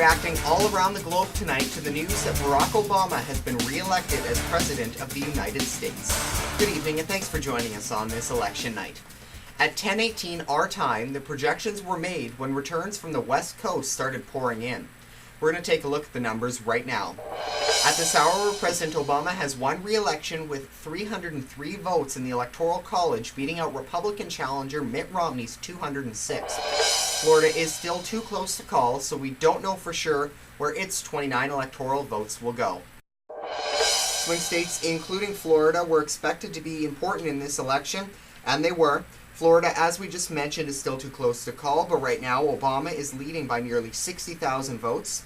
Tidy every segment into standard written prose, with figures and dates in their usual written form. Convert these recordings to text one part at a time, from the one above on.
reacting all around the globe tonight to the news that Barack Obama has been re-elected as President of the United States. Good evening and thanks for joining us on this election night. At 10:18 our time, the projections were made when returns from the West Coast started pouring in. We're going to take a look at the numbers right now. At this hour, President Obama has won re-election with 303 votes in the Electoral College, beating out Republican challenger Mitt Romney's 206. Florida is still too close to call, so we don't know for sure where its 29 electoral votes will go. Swing states, including Florida, were expected to be important in this election, and they were. Florida, as we just mentioned, is still too close to call, but right now Obama is leading by nearly 60,000 votes.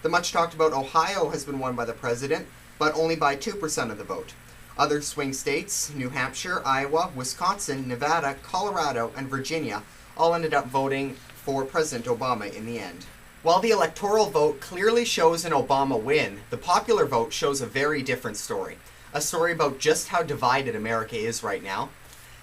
The much talked about Ohio has been won by the president, but only by 2% of the vote. Other swing states, New Hampshire, Iowa, Wisconsin, Nevada, Colorado, and Virginia, all ended up voting for President Obama in the end. While the electoral vote clearly shows an Obama win, the popular vote shows a very different story. A story about just how divided America is right now.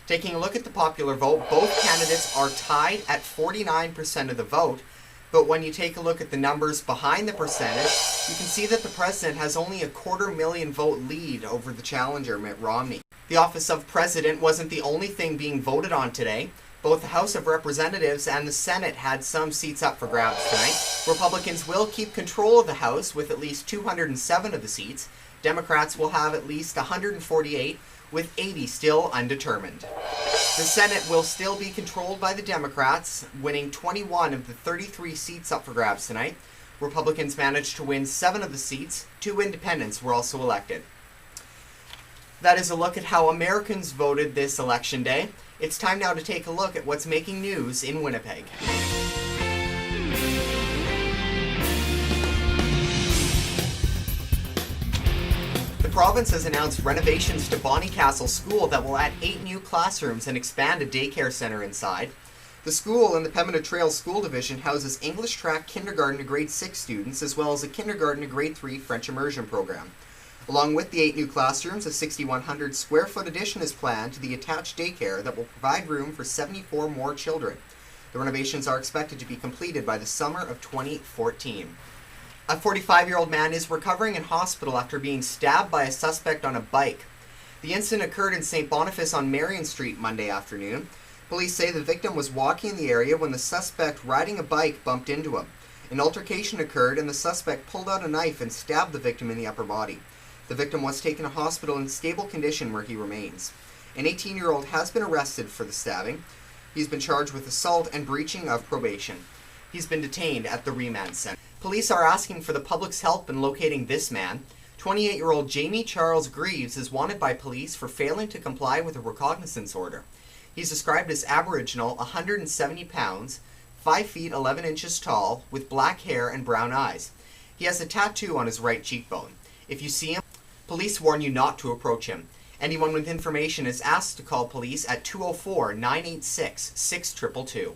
Taking a look at the popular vote, both candidates are tied at 49% of the vote, but when you take a look at the numbers behind the percentage, you can see that the president has only a 250,000 vote lead over the challenger, Mitt Romney. The office of president wasn't the only thing being voted on today. Both the House of Representatives and the Senate had some seats up for grabs tonight. Republicans will keep control of the House with at least 207 of the seats. Democrats will have at least 148, with 80 still undetermined. The Senate will still be controlled by the Democrats, winning 21 of the 33 seats up for grabs tonight. Republicans managed to win 7 of the seats. 2 independents were also elected. That is a look at how Americans voted this election day. It's time now to take a look at what's making news in Winnipeg. The province has announced renovations to Bonnycastle School that will add 8 new classrooms and expand a daycare centre inside. The school in the Pembina Trail School Division houses English track kindergarten to grade 6 students, as well as a kindergarten to grade 3 French immersion program. Along with the 8 new classrooms, a 6,100 square foot addition is planned to the attached daycare that will provide room for 74 more children. The renovations are expected to be completed by the summer of 2014. A 45-year-old man is recovering in hospital after being stabbed by a suspect on a bike. The incident occurred in St. Boniface on Marion Street Monday afternoon. Police say the victim was walking in the area when the suspect riding a bike bumped into him. An altercation occurred and the suspect pulled out a knife and stabbed the victim in the upper body. The victim was taken to hospital in stable condition where he remains. An 18-year-old has been arrested for the stabbing. He's been charged with assault and breaching of probation. He's been detained at the remand center. Police are asking for the public's help in locating this man. 28-year-old Jamie Charles Greaves is wanted by police for failing to comply with a recognizance order. He's described as Aboriginal, 170 pounds, 5 feet 11 inches tall, with black hair and brown eyes. He has a tattoo on his right cheekbone. If you see him, police warn you not to approach him. Anyone with information is asked to call police at 204-986-6222.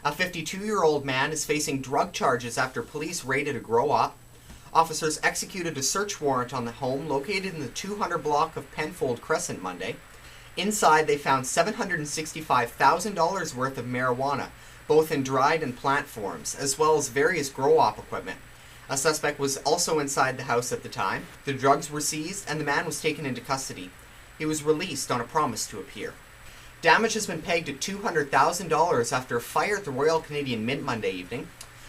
A 52-year-old man is facing drug charges after police raided a grow-op. Officers executed a search warrant on the home located in the 200 block of Penfold Crescent Monday. Inside, they found $765,000 worth of marijuana, both in dried and plant forms, as well as various grow-op equipment. A suspect was also inside the house at the time. The drugs were seized and the man was taken into custody. He was released on a promise to appear. Damage has been pegged at $200,000 after a fire at the Royal Canadian Mint Monday evening.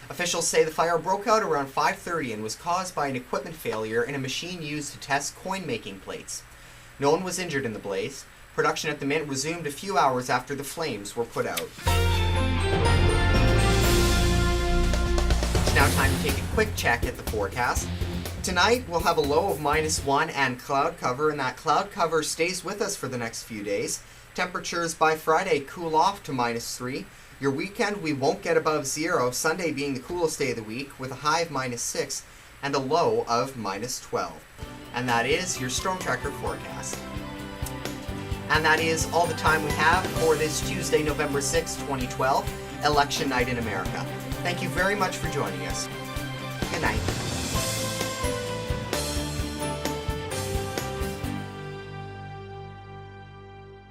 Officials say the fire broke out around 5:30 and was caused by an equipment failure in a machine used to test coin-making plates. No one was injured in the blaze. Production at the Mint resumed a few hours after the flames were put out. It's now time to take a quick check at the forecast. Tonight, we'll have a low of -1 and cloud cover, and that cloud cover stays with us for the next few days. Temperatures by Friday cool off to -3. Your weekend, we won't get above 0, Sunday being the coolest day of the week with a high of -6 and a low of -12. And that is your Storm Tracker forecast. And that is all the time we have for this Tuesday, November 6, 2012, Election Night in America. Thank you very much for joining us. Good night.